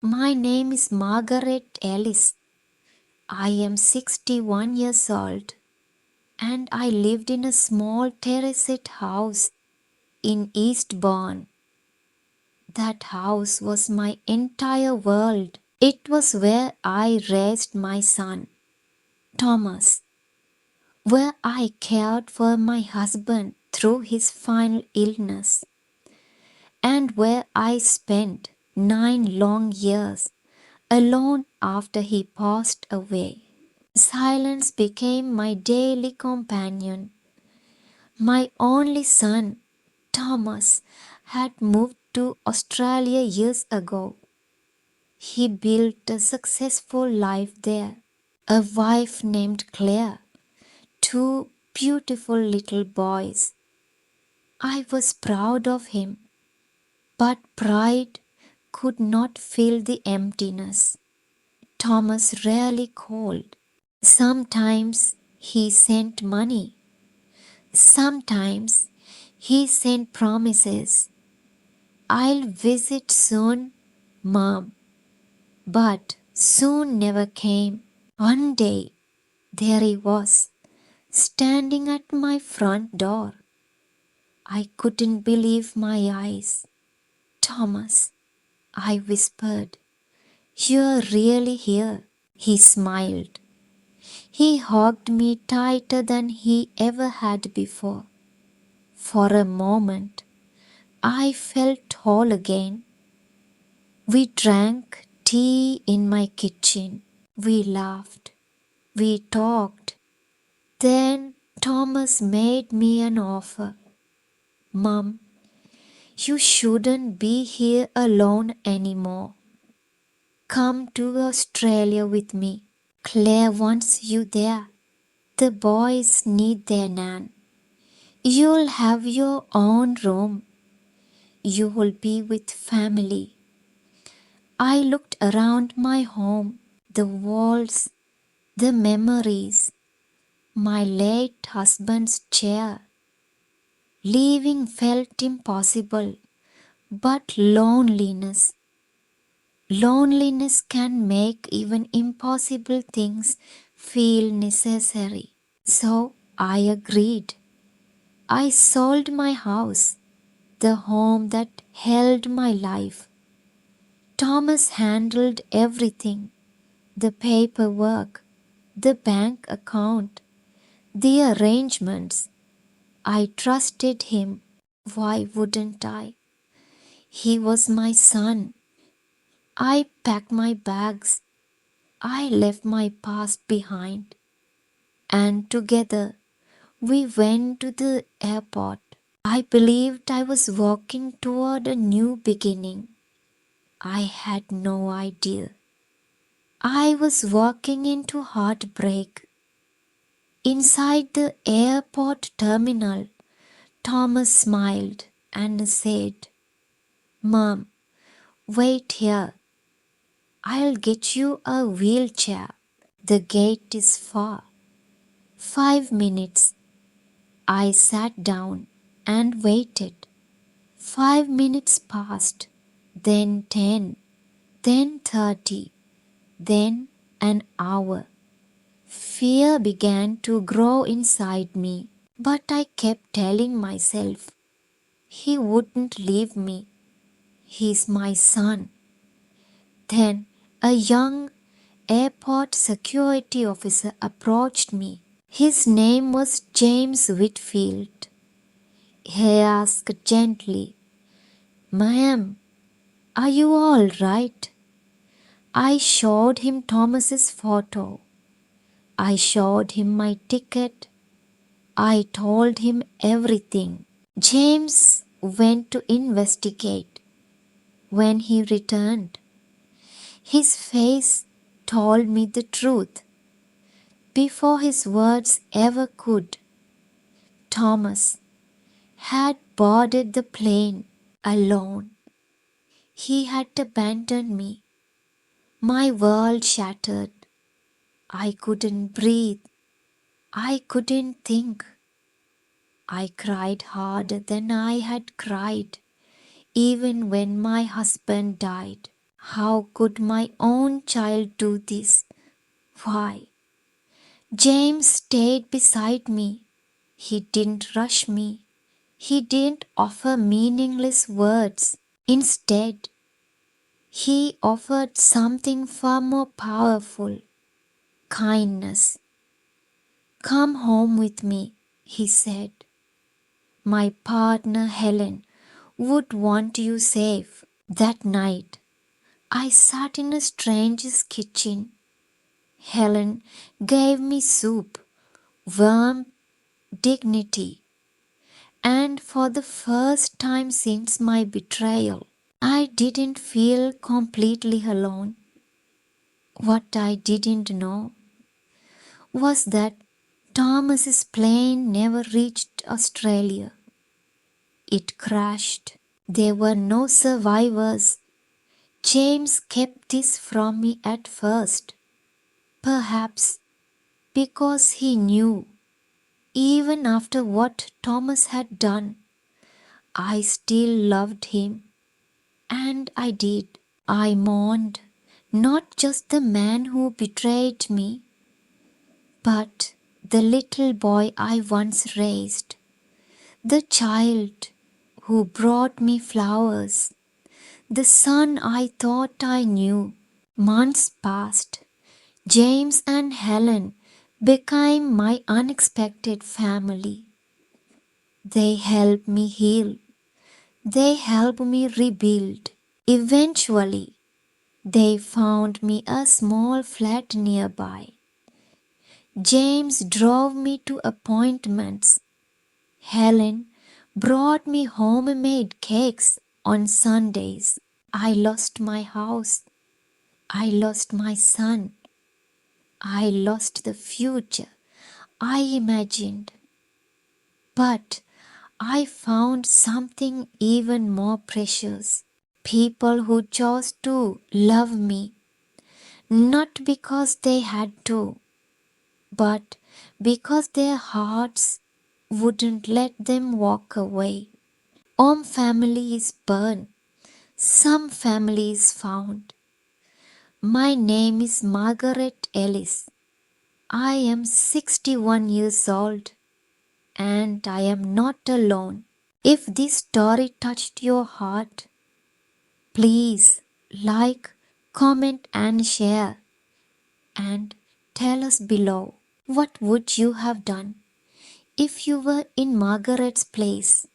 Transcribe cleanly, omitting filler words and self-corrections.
My name is Margaret Ellis. I am 61 years old and I lived in a small terraced house in Eastbourne. That house was my entire world. It was where I raised my son, Thomas, where I cared for my husband through his final illness, and where I spent 9 long years alone after he passed away. Silence became my daily companion. My only son, Thomas, had moved to Australia years ago. He built a successful life there, a wife named Claire, two beautiful little boys. I was proud of him, but pride could not fill the emptiness. Thomas rarely called. Sometimes he sent money. Sometimes he sent promises. I'll visit soon, Mom. But soon never came. One day, there he was, standing at my front door. I couldn't believe my eyes. Thomas, I whispered, you're really here. He smiled. He hugged me tighter than he ever had before. For a moment, I felt whole again. We drank tea in my kitchen. We laughed. We talked. Then Thomas made me an offer. Mum, you shouldn't be here alone anymore. Come to Australia with me. Claire wants you there. The boys need their nan. You'll have your own room. You will be with family. I looked around my home, the walls, the memories, my late husband's chair. Leaving felt impossible, but loneliness can make even impossible things feel necessary. So I agreed. I sold my house, the home that held my life. Thomas handled everything, the paperwork, the bank account, the arrangements. I trusted him. Why wouldn't I? He was my son. I packed my bags. I left my past behind. And together we went to the airport. I believed I was walking toward a new beginning. I had no idea. I was walking into heartbreak. Inside the airport terminal, Thomas smiled and said, Mom, wait here. I'll get you a wheelchair. The gate is far. 5 minutes. I sat down and waited. 5 minutes passed, then 10, then 30, then an hour. Fear began to grow inside me, but I kept telling myself, he wouldn't leave me. He's my son. Then a young airport security officer approached me. His name was James Whitfield. He asked gently, Ma'am, are you all right? I showed him Thomas's photo. I showed him my ticket. I told him everything. James went to investigate. When he returned, his face told me the truth. Before his words ever could, Thomas had boarded the plane alone. He had abandoned me. My world shattered. I couldn't breathe. I couldn't think. I cried harder than I had cried, even when my husband died. How could my own child do this? Why? James stayed beside me. He didn't rush me. He didn't offer meaningless words. Instead, he offered something far more powerful: kindness. "Come home with me," he said. "My partner Helen would want you safe." That night, I sat in a stranger's kitchen. Helen gave me soup, warmth, dignity, and for the first time since my betrayal, I didn't feel completely alone. What I didn't know was that Thomas's plane never reached Australia. It crashed. There were no survivors. James kept this from me at first, perhaps because he knew, even after what Thomas had done, I still loved him. And I did. I mourned not just the man who betrayed me, but the little boy I once raised, the child who brought me flowers, the son I thought I knew. Months passed. James and Helen became my unexpected family. They helped me heal. They helped me rebuild. Eventually, they found me a small flat nearby. James drove me to appointments. Helen brought me homemade cakes on Sundays. I lost my house. I lost my son. I lost the future I imagined. But I found something even more precious: people who chose to love me, not because they had to, but because their hearts wouldn't let them walk away. Some families burn, some families found. My name is Margaret Ellis. I am 61 years old, and I am not alone. If this story touched your heart, please like, comment, and share. And tell us below, what would you have done if you were in Margaret's place?